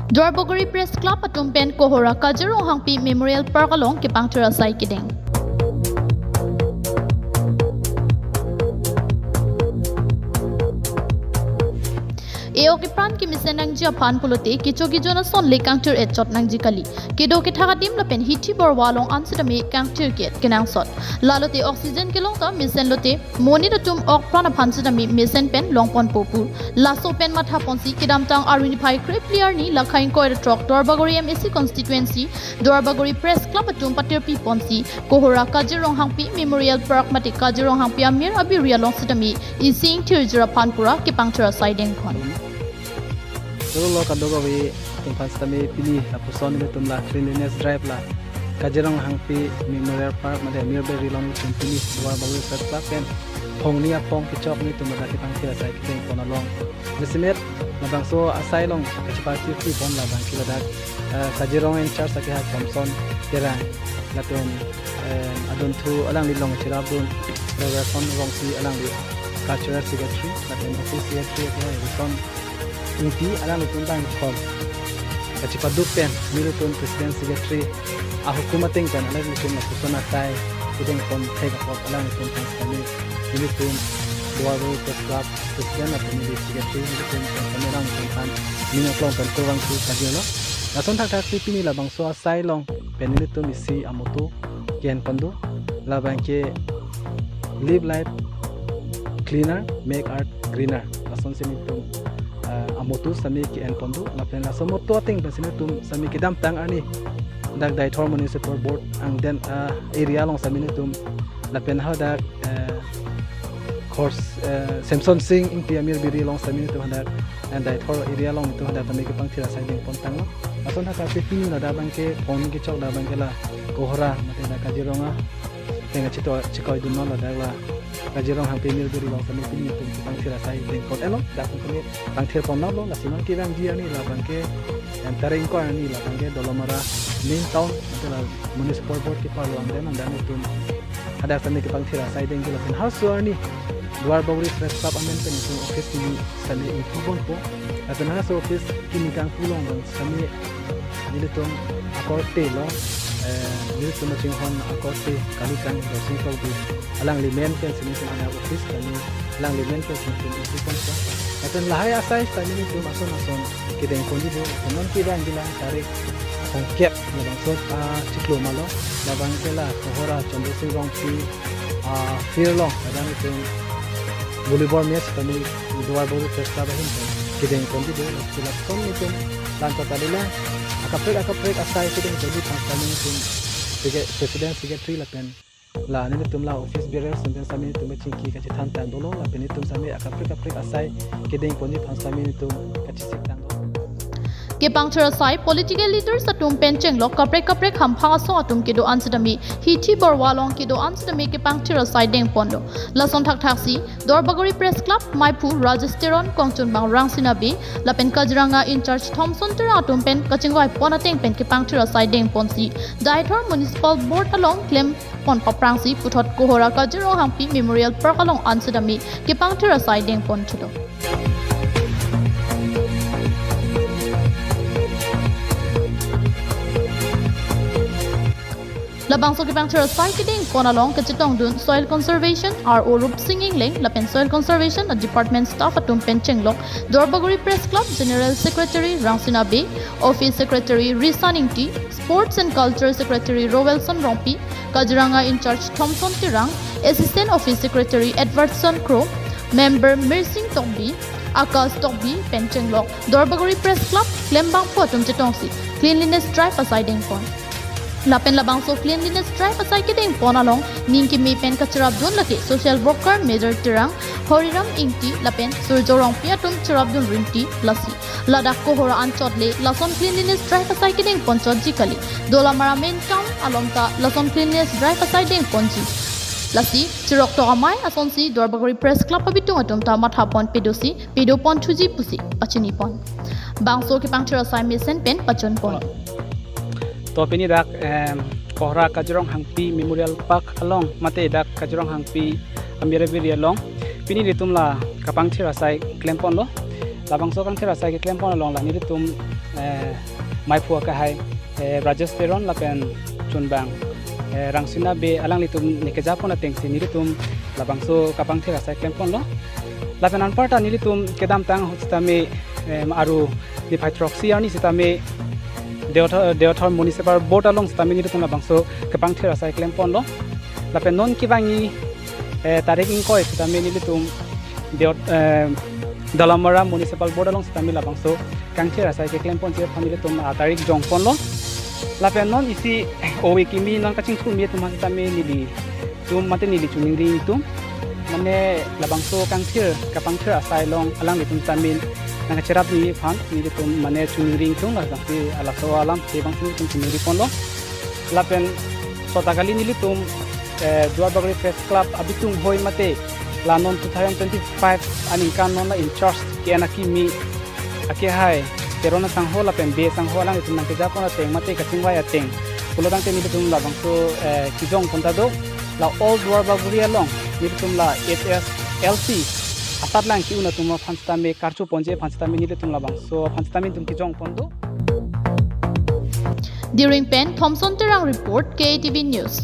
Duarbagori Press Club atumpen kohora Kajir Ronghangpi Memorial Park along kepangthir asai kedeng. Eo ki pran ki misen nang jia pan pulote kicho ki jona son le kangtir et chot nang jikali kido ki thaga dim lapen hiti bor walong ansitame kangtir ket kenang sot lalote oxygen ki long ta misen lote moni da tum ok prana phansitame misen pen longpon popur laso pen matha ponsi kidam tang aruni phai kre player ni lakhain ko trok Duarbagori MSC constituency Duarbagori Press Club atum patir pi ponsi kohora Kajir Ronghangpi Memorial Park mati Kajir Ronghangpi amir abi rialong sitame ising tirjura panpura ki pangthir saideng khon Lo kadogo we tumpas tami pini apuson ni tumla cleanliness drive la Kajir Ronghangpi Memorial Park made nearby rilong pini Duarbagori Press Club pen phong ni apong kichok ni tumla ki pangthir asai kiteng pon along desimet na bangso asai long kachipati fi pon la bang kiladak Kajir Rong in charge sakha Thompson terang lapen adon thu alang lilong chirabun reverson rong si alang li cultural secretary lapen office secretary ko reverson inti alang lutun bang khol kachipaduk pen milutun president secretary a hukumating pen alang lutun na kusona tai kideng pon thega ko alang lutun tang kami milutun Duarbagori Press Club president na pemili secretary milutun kamerang tang minyoklong pen kurang tu kajelo nason thak thak pini la bangso asai long pen milutun isi amoto ken pandu la bangke live life cleaner make art greener nason sinitum amotu sami ki en pondu lapen la somoto ting pasine tum sami ki dam tang ani dak dai thor municipal board ang den area long sami ne tum lapen ha dak course Samson Singh ing piamir biri long sami ne tum dak and dai thor area long tum dak tami ki pangthira sai ding pon tang no ason ha ka pini na da bang ke phone ki chok da bang ke la kohora mate da Kajir Ronga tenga chito chikoi dun no la dak la Kajir Ronghangpi Memorial long sami pini tum ki pangthira sai ding pon elo da pun pangthir pon no la sinon ki bang dia ni la bangke entering ko ni la bangke dolomara main town la municipal board ki parlo ang den dan itu ada sami ki pangthira sai ding ki la pen house ni Duarbagori Press Club amen pen itu office ni sami info bon po apen house office kini kang pulong bang sami ni tum akorte lo ni tum ching hon akorte kalikan rosing ko bi alang limen pen sini ana office kami alang limen pen sini info bon po apen lahai asai sami ni tum ason kideng kondi bo non kidang bilang tarik ongkep labang sot ciklo malo labang kela kohora Chandrasingh Rongpi firlong kadang itu volleyball match kami Duarbagori Press Club hin kideng kondi bo sila kon itu lantas tadila akaprek asai kideng kondi kami itu president secretary lapen la ni tum la office bearer sampai sami tum cingki kaci tantan dolo lapen itu sami akaprek asai kideng kondi sami itu kaci siktan kepangthir asai political leaders atum pencheng lok kaprek hamphang aso atum kido ansidami hiti borwalong kido ansidami kepangthir asai deng pondo lason thak thaksi Duarbagori Press Club maipu registeron kongchun bang rangsinabi lapen Kajiranga in charge Thompson ter atum pen kachingwai ponateng pen kepangthir asai deng ponsi daithor municipal board along claim pon paprangsi puthot kohora Kajir Ronghangpi Memorial Park along ansidami kepangthir asai deng pon chudo labang so kepangthir asai kideng pon along kachitong dun soil conservation RO rup singing leng lapen soil conservation a department staff atum pencheng lok Duarbagori Press Club General Secretary Rangsina Bay Office Secretary Risaning T Sports and Culture Secretary Rowelson Rompi Kajiranga in charge Thompson Tirang Assistant Office Secretary Edwardson Crow Member Mirsing Tokbi Akas Tokbi pencheng lok Duarbagori Press Club Klembang po atum chitongsi cleanliness drive asai deng pon lapen labang so cleanliness drive asai kideng pon along ningki mi pen kacharab dun laki social worker major tirang horiram ingti lapen surjorong piatum charab dun rinti lasi ladak kohora anchotle lason cleanliness drive asai kideng ponchot jikali dolamara main town alongta lason cleanliness drive asai deng ponji lasi chirok to amai asonsi Duarbagori Press Club abitung atum ta matha pon pedosi pedo pon thuji pusi pachini pon bangso kepangthir asai mesen pen pachon pon to pini dak kohora Kajir Ronghangpi Memorial Park along mate dak Kajir Ronghangpi amire biri along pini ditumla kapangthir asai klempon lo labang so kang thira sai ke klem pon long la ni tum mai phua ka hai Rajasteron lapen chunbang rangsina be alang litum nikeja pon ateng si ni tum labang so kapang thira sai klem pon lo lapen an parta ni tum kedam tang hostame aru di hydroxy ani sitame Deothor municipal board along sitame ni tum labang so kapang thira sai klem pon lo lapen non kibangi tarik ingkoi sitame ni tum Dalamara municipal board along sitame labang so kang thira sai ke klem pon che family tum tarik jong pon lo lapen non isi owe kimi non kaching thum ye tum sitame ni li tum mate ni li chuning ring tum mane labang so kang thir kapang thir asai long alang litum tamin nang cherap ni phan ni tum mane chuning ring tum la ti ala so alam te bang tum chuning ri pon lo lapen sotagali ni litum Duarbagori Press Club abitung hoi mate lanon 2025 aning kan non la in charge ke anaki mi ake hai terona sangho lapen be sangho alang litum nang keja pon ateng mate kaching wai ateng pulodang te ni litum labang so kijong kontado la all Duarbagori along ni litum la HSLC asat lang ki una tum phanstame karchu ponje phanstame ni litum labang so phanstame tum kijong pondo. During Pen Thompson Terang report KTV News.